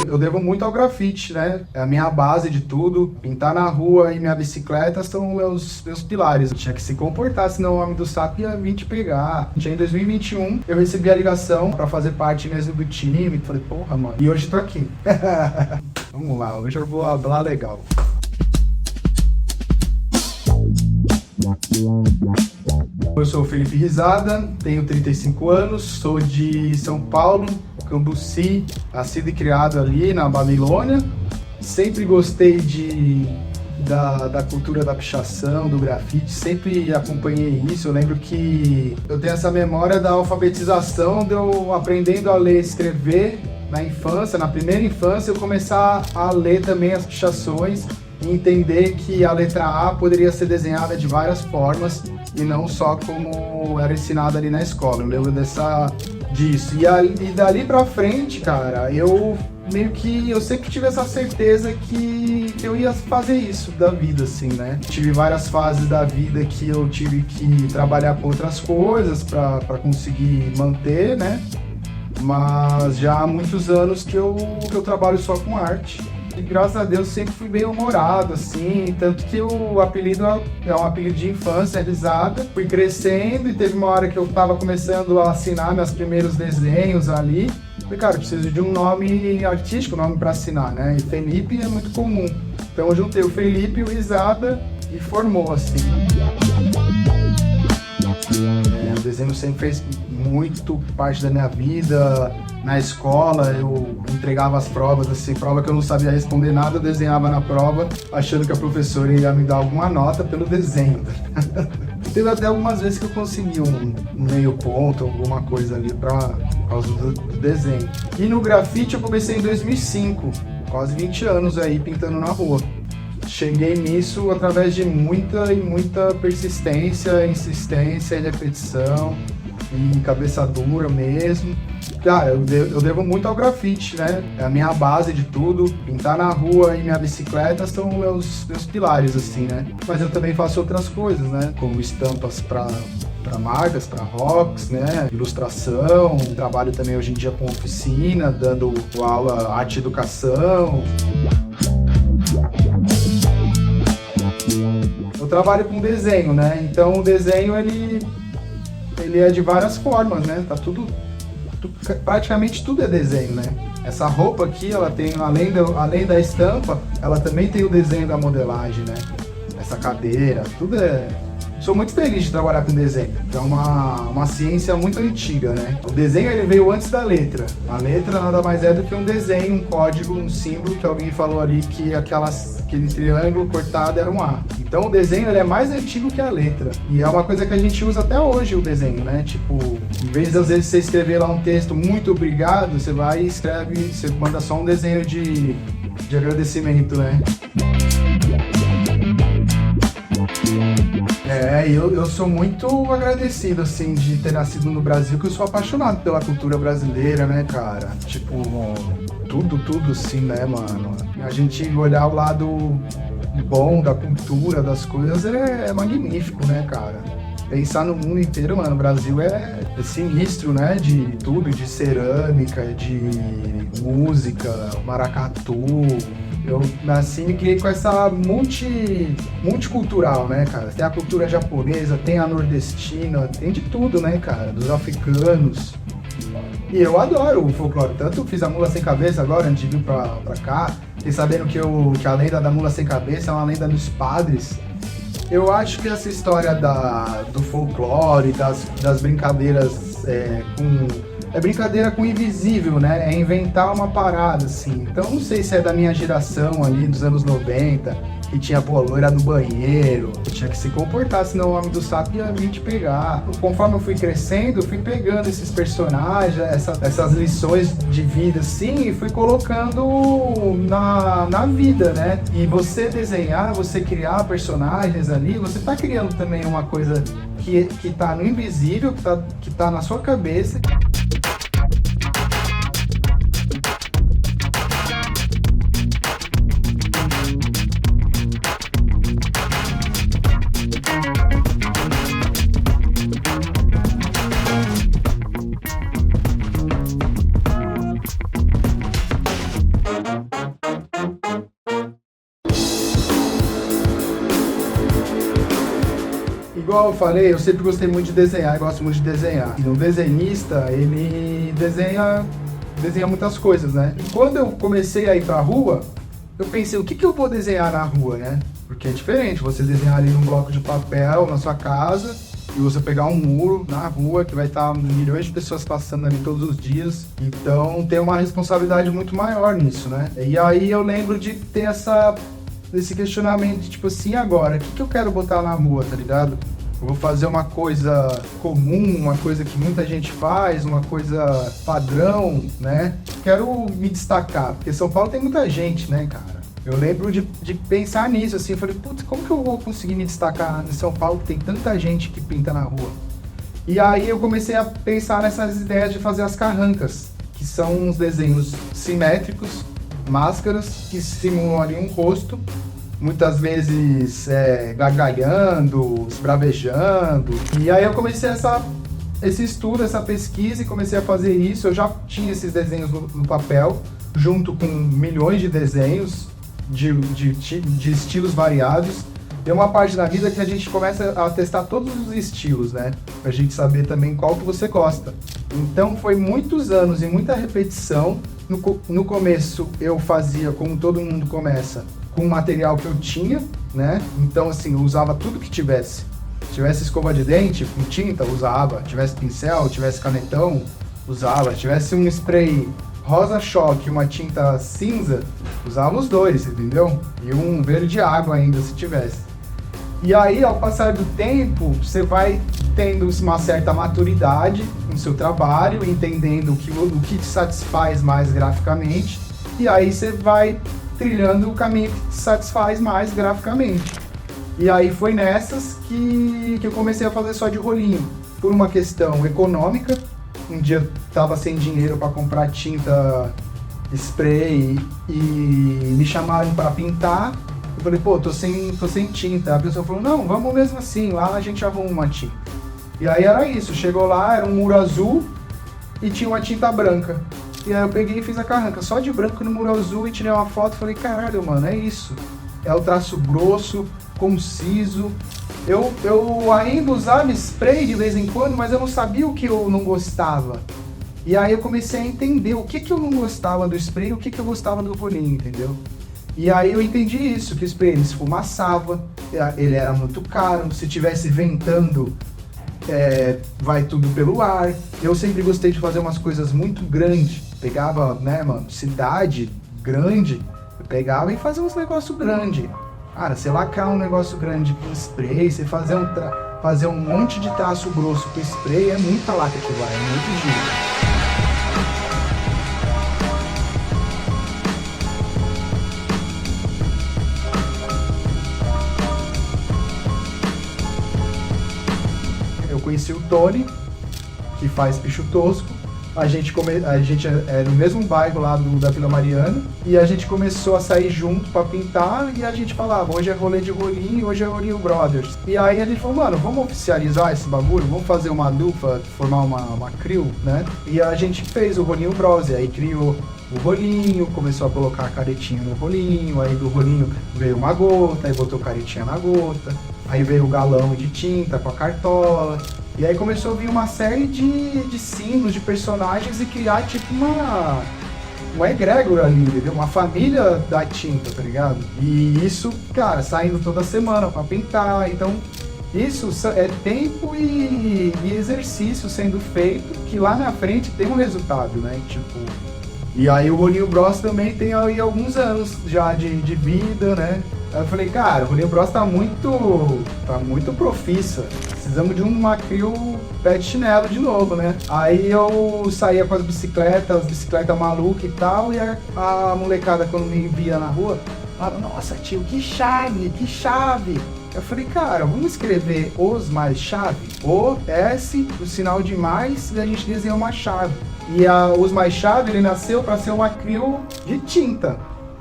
Eu devo muito ao grafite, né? É a minha base de tudo. Pintar na rua e minha bicicleta são meus pilares. Eu tinha que se comportar, senão o homem do saco ia vir te pegar. Em 2021, eu recebi a ligação pra fazer parte mesmo do time. Falei, porra, mano. E hoje tô aqui. Vamos lá, hoje eu vou falar legal. Eu sou o Felipe Risada, tenho 35 anos, sou de São Paulo, Cambuci, nascido e criado ali na Babilônia. Sempre gostei da cultura da pichação, do grafite, sempre acompanhei isso. Eu lembro que eu tenho essa memória da alfabetização, de eu aprendendo a ler e escrever na infância, na primeira infância, eu começar a ler também as pichações e entender que a letra A poderia ser desenhada de várias formas e não só como era ensinado ali na escola. Eu lembro disso. E dali pra frente, cara, eu sempre tive essa certeza que eu ia fazer isso da vida, assim, né? Tive várias fases da vida que eu tive que trabalhar com outras coisas pra conseguir manter, né? Mas já há muitos anos que eu trabalho só com arte. E graças a Deus sempre fui bem humorado, assim, tanto que o apelido é um apelido de infância, Risada. Fui crescendo e teve uma hora que eu tava começando a assinar meus primeiros desenhos ali. Falei, cara, eu preciso de um nome artístico, um nome pra assinar, né? E Felipe é muito comum. Então eu juntei o Felipe e o Risada e formou, assim. O desenho sempre fez muito parte da minha vida. Na escola eu entregava as provas, assim, prova que eu não sabia responder nada, eu desenhava na prova, achando que a professora ia me dar alguma nota pelo desenho. Teve até algumas vezes que eu consegui um meio ponto, alguma coisa ali por causa do desenho. E no grafite eu comecei em 2005, quase 20 anos aí pintando na rua. Cheguei nisso através de muita persistência, insistência e repetição, e cabeça dura mesmo. Cara, eu devo muito ao grafite, né? É a minha base de tudo. Pintar na rua e minha bicicleta são meus pilares, assim, né? Mas eu também faço outras coisas, né? Como estampas para marcas, para rocks, né? Ilustração. Trabalho também hoje em dia com oficina, dando aula arte e educação. Eu trabalho com desenho, né? Então o desenho ele é de várias formas, né? Tá praticamente tudo é desenho, né? Essa roupa aqui, ela tem, além da estampa, ela também tem o desenho da modelagem, né? Essa cadeira, tudo é... Sou muito feliz de trabalhar com desenho. É uma ciência muito antiga, né? O desenho ele veio antes da letra. A letra nada mais é do que um desenho, um código, um símbolo que alguém falou ali que aquele triângulo cortado era um A. Então o desenho ele é mais antigo que a letra. E é uma coisa que a gente usa até hoje, o desenho, né? Tipo, em vez de às vezes você escrever lá um texto muito obrigado, você vai e escreve, você manda só um desenho de agradecimento, né? Eu sou muito agradecido, assim, de ter nascido no Brasil, que eu sou apaixonado pela cultura brasileira, né, cara? Tipo, tudo assim, né, mano? A gente olhar o lado bom da cultura, das coisas, é magnífico, né, cara? Pensar no mundo inteiro, mano, o Brasil é sinistro, né? De tudo, de cerâmica, de música, maracatu. Eu nasci e criei com essa multicultural, né, cara? Tem a cultura japonesa, tem a nordestina, tem de tudo, né, cara? Dos africanos. E eu adoro o folclore. Tanto fiz a Mula Sem Cabeça agora, antes de vir pra cá. Fiquei sabendo que a lenda da Mula Sem Cabeça é uma lenda dos padres. Eu acho que essa história do folclore, das brincadeiras é brincadeira com o invisível, né? É inventar uma parada, assim. Então, não sei se é da minha geração ali, dos anos 90, que tinha, loira no banheiro, tinha que se comportar, senão o homem do saco ia vir te pegar. Conforme eu fui crescendo, eu fui pegando esses personagens, essas lições de vida, assim, e fui colocando na vida, né? E você desenhar, você criar personagens ali, você tá criando também uma coisa que tá no invisível, que tá na sua cabeça. igual eu falei, eu sempre gostei muito de desenhar, eu gosto muito de desenhar. E um desenhista, ele desenha muitas coisas, né? E quando eu comecei a ir pra rua, eu pensei, o que eu vou desenhar na rua, né? Porque é diferente você desenhar ali num bloco de papel na sua casa e você pegar um muro na rua que vai estar milhões de pessoas passando ali todos os dias. Então tem uma responsabilidade muito maior nisso, né? E aí eu lembro de ter esse questionamento de tipo assim, agora, o que eu quero botar na rua, tá ligado? Eu vou fazer uma coisa comum, uma coisa que muita gente faz, uma coisa padrão, né? Quero me destacar, porque São Paulo tem muita gente, né, cara? Eu lembro de pensar nisso, assim, eu falei, putz, como que eu vou conseguir me destacar em São Paulo que tem tanta gente que pinta na rua? E aí eu comecei a pensar nessas ideias de fazer as carrancas, que são uns desenhos simétricos, máscaras que simulam ali um rosto, muitas vezes gargalhando, esbravejando. E aí eu comecei esse estudo, essa pesquisa e comecei a fazer isso. Eu já tinha esses desenhos no papel, junto com milhões de desenhos de estilos variados. Tem uma parte da vida que a gente começa a testar todos os estilos, né? Pra gente saber também qual que você gosta. Então foi muitos anos e muita repetição. No começo eu fazia, como todo mundo começa, com o material que eu tinha, né? Então assim, eu usava tudo que tivesse. Se tivesse escova de dente com tinta, usava. Se tivesse pincel, se tivesse canetão, usava. Se tivesse um spray rosa choque e uma tinta cinza, usava os dois, entendeu? E um verde água ainda, se tivesse. E aí, ao passar do tempo, você vai tendo uma certa maturidade no seu trabalho, entendendo o que te satisfaz mais graficamente, e aí você vai trilhando o caminho que te satisfaz mais graficamente. E aí foi nessas que eu comecei a fazer só de rolinho, por uma questão econômica. Um dia eu tava sem dinheiro para comprar tinta, spray, e me chamaram para pintar. Eu falei, pô, tô sem tinta. A pessoa falou, não, vamos mesmo assim, lá a gente arruma uma tinta. E aí era isso, chegou lá, era um muro azul e tinha uma tinta branca. E aí eu peguei e fiz a carranca só de branco no muro azul e tirei uma foto e falei, caralho, mano, é isso. É o traço grosso, conciso. Eu ainda usava spray de vez em quando, mas eu não sabia o que eu não gostava. E aí eu comecei a entender o que eu não gostava do spray e o que eu gostava do rolinho, entendeu? E aí eu entendi isso, que o spray ele esfumaçava, ele era muito caro, se tivesse ventando, vai tudo pelo ar. Eu sempre gostei de fazer umas coisas muito grandes. Pegava, né, mano, cidade grande, eu pegava e fazia uns negócios grandes. Cara, você lacrar um negócio grande com spray, você fazer um monte de traço grosso com spray, é muita lacra que vai, é muito giro. Eu conheci o Tony, que faz picho tosco. A gente é no mesmo bairro lá da Vila Mariana, e a gente começou a sair junto pra pintar, e a gente falava, hoje é rolê de rolinho, hoje é Rolinho Brothers. E aí a gente falou, mano, vamos oficializar esse bagulho, vamos fazer uma dupla, formar uma crew, né? E a gente fez o Rolinho Bros, e aí criou o rolinho, começou a colocar a caretinha no rolinho, aí do rolinho veio uma gota, aí botou caretinha na gota, aí veio o galão de tinta com a cartola. E aí começou a vir uma série de símbolos, de personagens e criar tipo uma egrégora ali, entendeu? Uma família da tinta, tá ligado? E isso, cara, saindo toda semana pra pintar. Então, isso é tempo e exercício sendo feito que lá na frente tem um resultado, né? Tipo, e aí o Rolinho Bros também tem aí alguns anos já de vida, né? Aí eu falei, cara, o Rolinho Bros tá muito profissa. Precisamos de uma crew pé de chinelo de novo, né? Aí eu saía com as bicicletas malucas e tal, e a molecada quando me via na rua, falava, nossa tio, que chave, que chave. Eu falei, cara, vamos escrever os mais chave, o S, o sinal de mais, e a gente desenha uma chave. E os mais chave, ele nasceu para ser uma crew de tinta.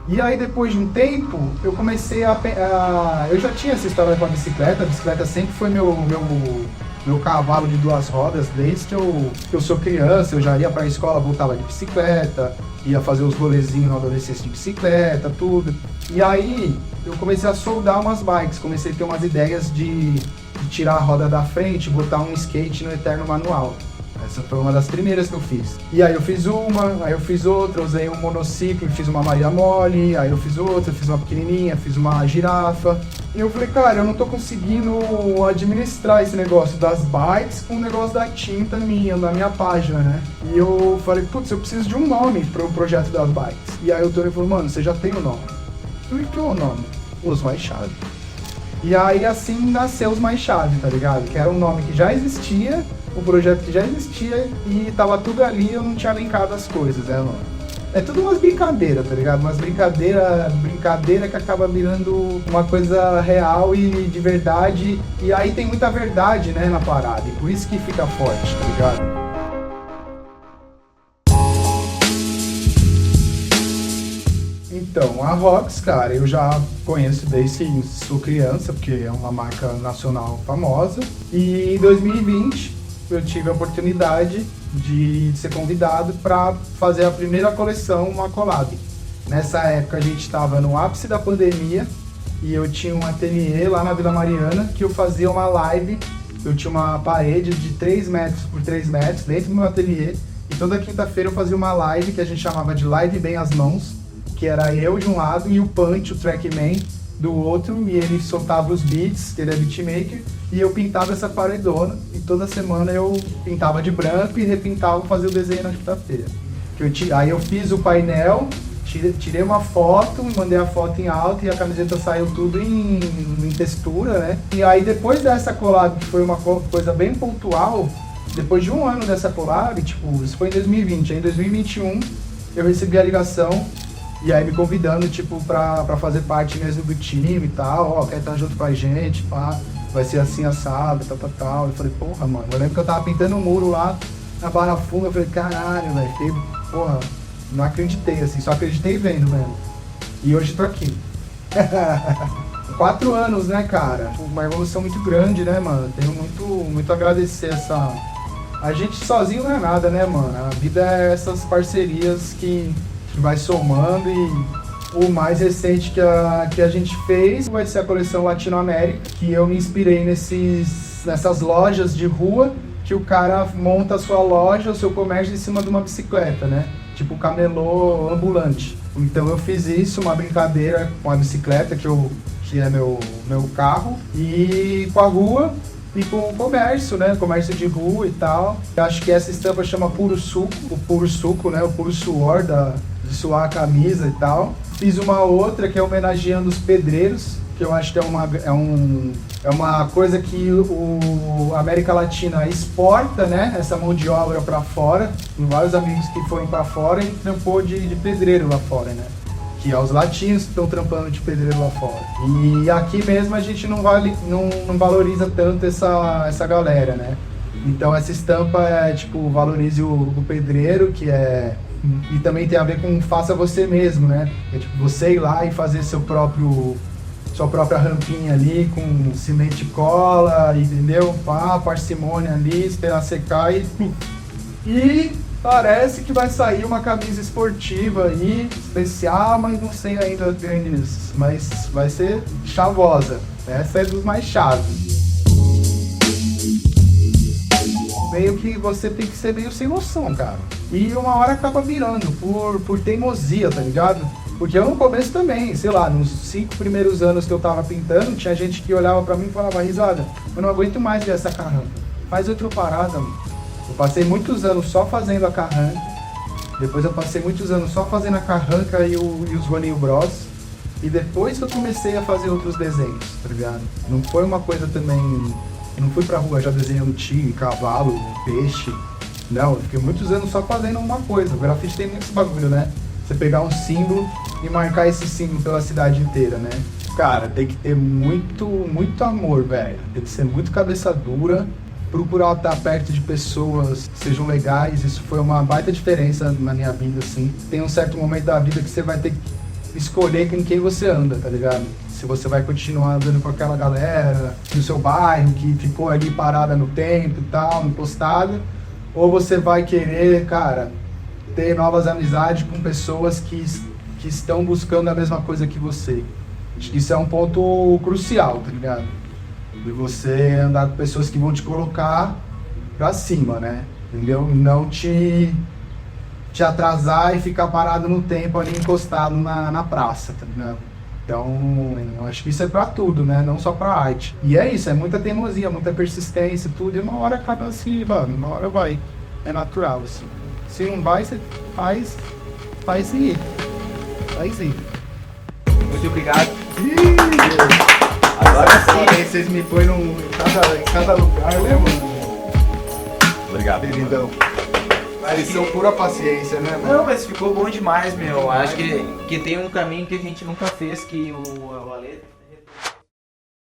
E aí depois de um tempo, eu comecei eu já tinha essa história com a bicicleta sempre foi meu cavalo de duas rodas, desde que eu sou criança, eu já ia pra escola, voltava de bicicleta, ia fazer os rolezinhos na adolescência de bicicleta, tudo. E aí eu comecei a soldar umas bikes, comecei a ter umas ideias de tirar a roda da frente e botar um skate no eterno manual. Essa foi uma das primeiras que eu fiz. E aí eu fiz uma, aí eu fiz outra, usei um monociclo e fiz uma Maria Mole, aí eu fiz outra, fiz uma pequenininha, fiz uma girafa. E eu falei, cara, eu não tô conseguindo administrar esse negócio das bikes com o negócio da tinta minha, na minha página, né? E eu falei, putz, eu preciso de um nome pro projeto das bikes. E aí o Tony falou, mano, você já tem o nome. Eu falei, que é o nome? Os Mais Chave. E aí assim nasceu Os Mais Chave, tá ligado? Que era um nome que já existia, um projeto que já existia e tava tudo ali, eu não tinha linkado as coisas, né, mano? É tudo umas brincadeiras, tá ligado? Umas brincadeira que acaba virando uma coisa real e de verdade. E aí tem muita verdade, né, na parada. E por isso que fica forte, tá ligado? Então, a Rox, cara, eu já conheço desde que sou criança, porque é uma marca nacional famosa. E em 2020 eu tive a oportunidade de ser convidado para fazer a primeira coleção, uma collab. Nessa época a gente estava no ápice da pandemia e eu tinha um ateliê lá na Vila Mariana que eu fazia uma live. Eu tinha uma parede de 3 metros por 3 metros dentro do meu ateliê e toda quinta-feira eu fazia uma live que a gente chamava de Live Bem as Mãos, que era eu de um lado e o Punch, o Trackman, do outro, e ele soltava os beats, que ele é beatmaker, e eu pintava essa paredona, e toda semana eu pintava de branco e repintava, fazia o desenho na quinta-feira. Aí eu fiz o painel, tirei uma foto, mandei a foto em alta e a camiseta saiu tudo em textura, né? E aí depois dessa collab, que foi uma coisa bem pontual, depois de um ano dessa collab, tipo, isso foi em 2020, aí em 2021 eu recebi a ligação, e aí me convidando, tipo, pra fazer parte mesmo do time e tal, ó, quer estar junto com a gente, pá, vai ser assim, assado, tal. Eu falei, porra, mano, eu lembro que eu tava pintando um muro lá na Barra Funda, eu falei, caralho, velho, fiquei, porra, não acreditei, assim, só acreditei vendo mesmo. E hoje tô aqui. 4 anos, né, cara? Uma evolução muito grande, né, mano? Tenho muito a agradecer essa... A gente sozinho não é nada, né, mano? A vida é essas parcerias que vai somando, e o mais recente que a gente fez vai ser a coleção Latinoamérica, que eu me inspirei nessas lojas de rua, que o cara monta a sua loja, o seu comércio em cima de uma bicicleta, né? Tipo camelô ambulante. Então eu fiz isso, uma brincadeira com a bicicleta, que é meu carro, e com a rua, e com o comércio, né? Comércio de rua e tal. Eu acho que essa estampa chama Puro Suco, o puro suco, né? O puro suor de suar a camisa e tal. Fiz uma outra que é homenageando os pedreiros, que eu acho que é uma coisa que a América Latina exporta, né? Essa mão de obra para fora. Tem vários amigos que foram para fora e trampou de pedreiro lá fora, né? Que é os latinos que estão trampando de pedreiro lá fora. E aqui mesmo a gente não valoriza tanto essa galera, né? Então essa estampa é tipo, valorize o pedreiro, que é... E também tem a ver com faça você mesmo, né? É tipo, você ir lá e fazer sua própria rampinha ali com cimento e cola, entendeu? Pá, parcimônia ali, esperar secar e parece que vai sair uma camisa esportiva aí, especial, mas não sei ainda grandes, mas vai ser chavosa. Essa é dos mais chaves. Meio que você tem que ser meio sem noção, cara. E uma hora acaba virando por teimosia, tá ligado? Porque eu no começo também, sei lá, nos 5 primeiros anos que eu tava pintando, tinha gente que olhava pra mim e falava, risada, eu não aguento mais ver essa carranca. Faz outra parada, mano. Eu passei muitos anos só fazendo a carranca, depois eu passei muitos anos só fazendo a carranca e os Roninho Bros. E depois que eu comecei a fazer outros desenhos, tá ligado? Não foi uma coisa também... Eu não fui pra rua já desenhando tigre, cavalo, peixe. Não, eu fiquei muitos anos só fazendo uma coisa. O grafite tem muito esse bagulho, né? Você pegar um símbolo e marcar esse símbolo pela cidade inteira, né? Cara, tem que ter muito amor, velho. Tem que ser muito cabeça dura. Procurar estar perto de pessoas que sejam legais. Isso foi uma baita diferença na minha vida, assim. Tem um certo momento da vida que você vai ter que escolher com quem você anda, tá ligado? Se você vai continuar andando com aquela galera do seu bairro que ficou ali parada no tempo e tal, encostada, ou você vai querer, cara, ter novas amizades com pessoas que estão buscando a mesma coisa que você. Acho que isso é um ponto crucial, tá ligado? de você andar com pessoas que vão te colocar pra cima, né? Entendeu? Não te atrasar e ficar parado no tempo ali, encostado na praça, tá ligado? Então, eu acho que isso é pra tudo, né? Não só pra arte. E é isso, é muita teimosia, muita persistência, tudo. E uma hora acaba assim, mano, uma hora vai. É natural, assim. Se não vai, você faz ir. Faz ir. Muito obrigado. Agora sim, vocês me põem em cada lugar, né, mano? Obrigado. Queridão. Eles são pura paciência, né, mano? Não, mas ficou bom demais, meu. Acho que tem um caminho que a gente nunca fez, que o Ale